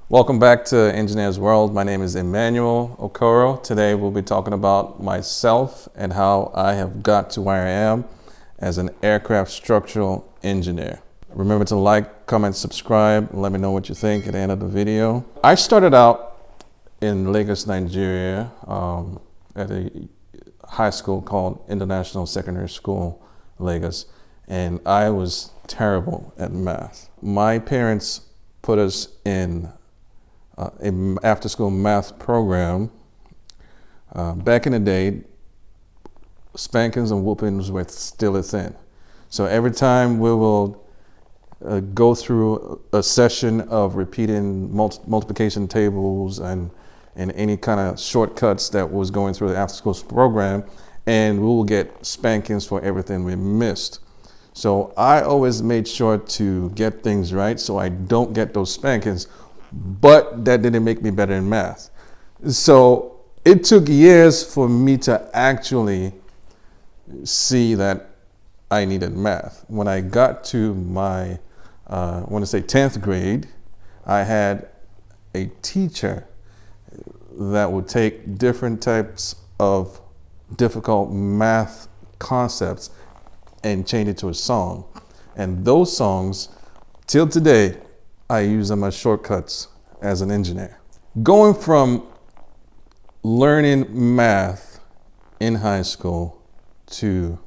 Welcome back to Engineer's World. My name is Emmanuel Okoro. Today we'll be talking about myself and how I have got to where I am as an aircraft structural engineer. Remember to like, comment, subscribe, and let me know what you think at the end of the video. I started out in Lagos, Nigeria, at a high school called International Secondary School, Lagos, and I was terrible at math. My parents put us in an after-school math program. Back in the day, spankings and whoopings were still a thing. So every time we will go through a session of repeating multiplication tables and any kind of shortcuts that was going through the after-school program, and we will get spankings for everything we missed. So I always made sure to get things right so I don't get those spankings. But that didn't make me better in math. So it took years for me to actually see that I needed math. When I got to my, I want to say 10th grade, I had a teacher that would take different types of difficult math concepts and change it to a song. And those songs, till today, I use them as shortcuts as an engineer. Going from learning math in high school to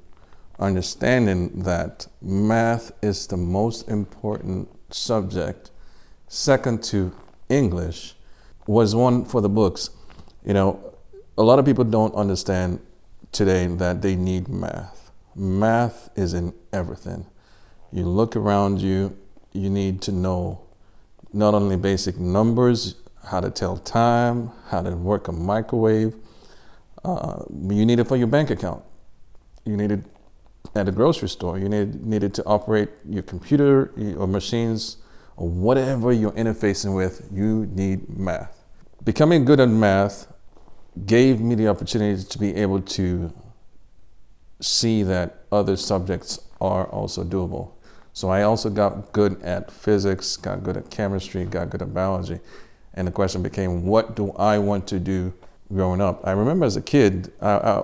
understanding that math is the most important subject, second to English, was one for the books. You know, a lot of people don't understand today that they need math. Math is in everything. You look around you, you need to know not only basic numbers, how to tell time, how to work a microwave. You need it for your bank account. You need it at a grocery store. You need it to operate your computer or machines or whatever you're interfacing with. You need math. Becoming good at math gave me the opportunity to be able to see that other subjects are also doable. So I also got good at physics, got good at chemistry, got good at biology. And the question became, what do I want to do growing up? I remember as a kid,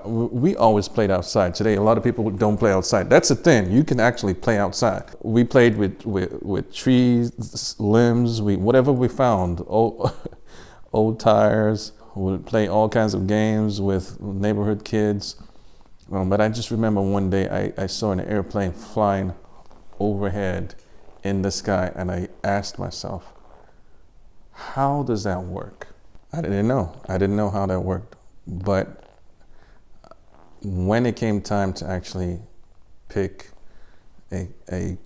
we always played outside. Today, a lot of people don't play outside. That's the thing. You can actually play outside. We played with trees, limbs, whatever we found, old tires. We would play all kinds of games with neighborhood kids. But I just remember one day I saw an airplane flying overhead in the sky, and I asked myself, how does that work? I didn't know how that worked. But when it came time to actually pick a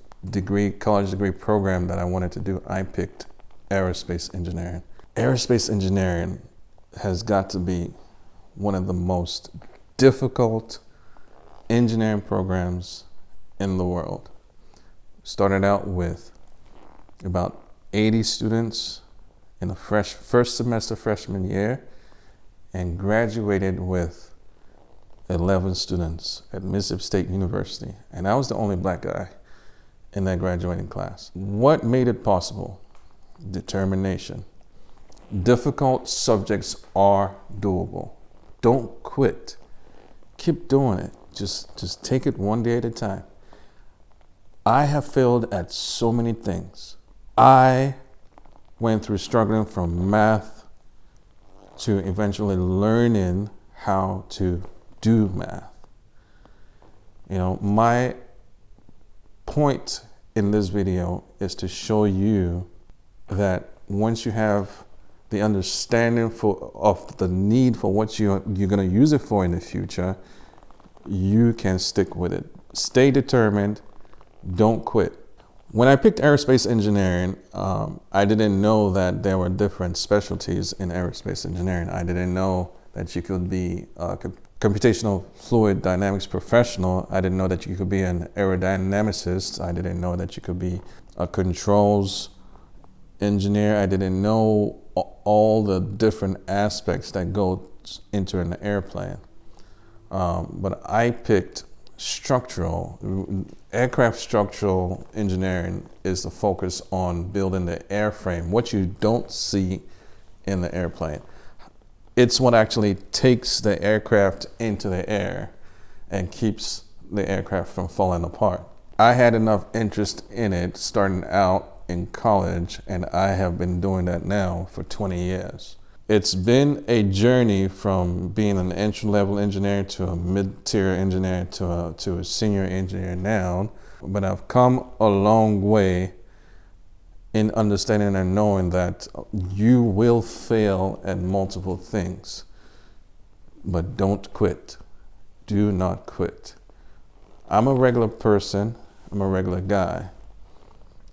college degree program that I wanted to do, I picked aerospace engineering. Aerospace engineering has got to be one of the most difficult engineering programs in the world. Started out with about 80 students in the first semester freshman year and graduated with 11 students at Mississippi State University. And I was the only black guy in that graduating class. What made it possible? Determination. Difficult subjects are doable. Don't quit. Keep doing it. Just take it one day at a time. I have failed at so many things. I went through struggling from math to eventually learning how to do math. You know, my point in this video is to show you that once you have the understanding of the need for what you're going to use it for in the future, you can stick with it. Stay determined. Don't quit. When I picked aerospace engineering, I didn't know that there were different specialties in aerospace engineering. I didn't know that you could be a computational fluid dynamics professional. I didn't know that you could be an aerodynamicist. I didn't know that you could be a controls engineer. I didn't know all the different aspects that go into an airplane. But I picked aircraft structural engineering is the focus on building the airframe, what you don't see in the airplane. It's what actually takes the aircraft into the air and keeps the aircraft from falling apart. I had enough interest in it starting out in college, and I have been doing that now for 20 years. It's been a journey from being an entry-level engineer to a mid-tier engineer to a senior engineer now, but I've come a long way in understanding and knowing that you will fail at multiple things, but don't quit. Do not quit. I'm a regular person. I'm a regular guy.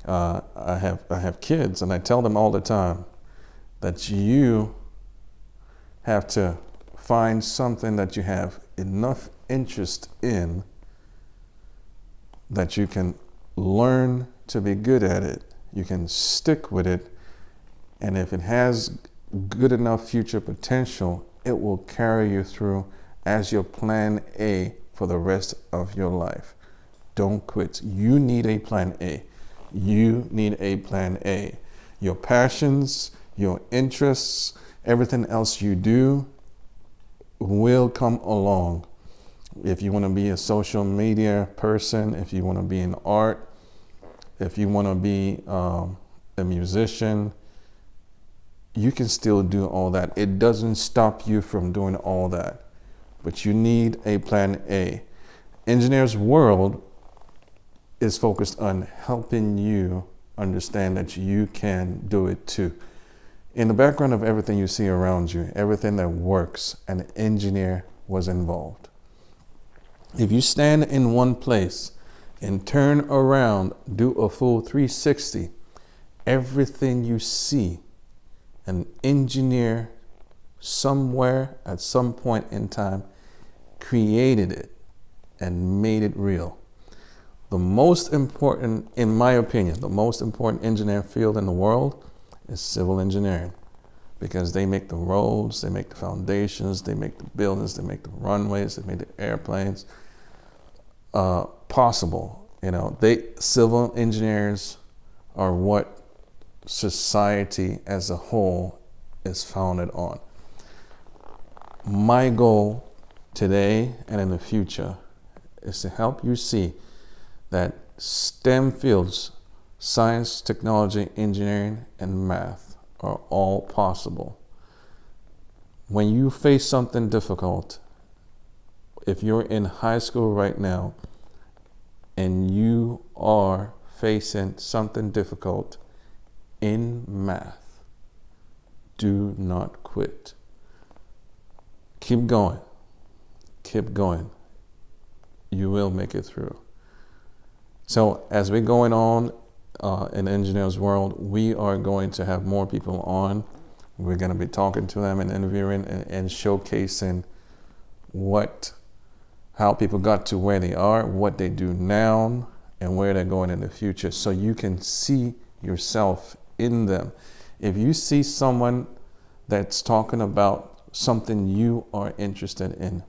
I have kids, and I tell them all the time that you have to find something that you have enough interest in that you can learn to be good at it. You can stick with it, and if it has good enough future potential, it will carry you through as your plan A for the rest of your life. Don't quit. You need a plan A. You need a plan A. Your passions, your interests, everything else you do will come along. If you want to be a social media person, if you want to be in art, if you want to be a musician, you can still do all that. It doesn't stop you from doing all that, but you need a plan A. Engineers World is focused on helping you understand that you can do it too. In the background of everything you see around you, everything that works, an engineer was involved. If you stand in one place and turn around, do a full 360, everything you see, an engineer somewhere at some point in time created it and made it real. The most important, in my opinion, the most important engineering field in the world is civil engineering, because they make the roads, they make the foundations, they make the buildings, they make the runways, they make the airplanes possible. Civil engineers are what society as a whole is founded on. My goal today and in the future is to help you see that STEM fields, science, technology, engineering, and math, are all possible. When you face something difficult, if you're in high school right now and you are facing something difficult in math, do not quit. Keep going. Keep going. You will make it through. So as we're going on in Engineers World, we are going to have more people on. We're going to be talking to them and interviewing and showcasing how people got to where they are, what they do now, and where they're going in the future, so you can see yourself in them. If you see someone that's talking about something you are interested in,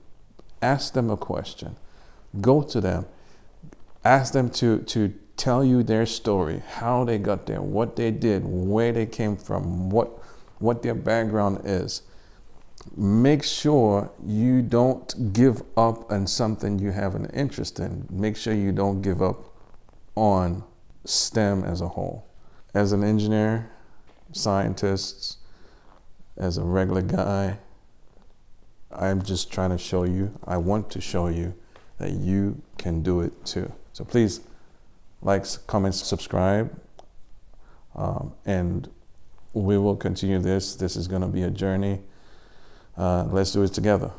ask them a question. Go to them. Ask them to tell you their story, how they got there, what they did, where they came from, what their background is. Make sure you don't give up on something you have an interest in. Make sure you don't give up on STEM as a whole. As an engineer, scientist, as a regular guy, I'm just trying to show you, I want to show you that you can do it too. So please like, comment, subscribe, and we will continue this. This is going to be a journey. Let's do it together.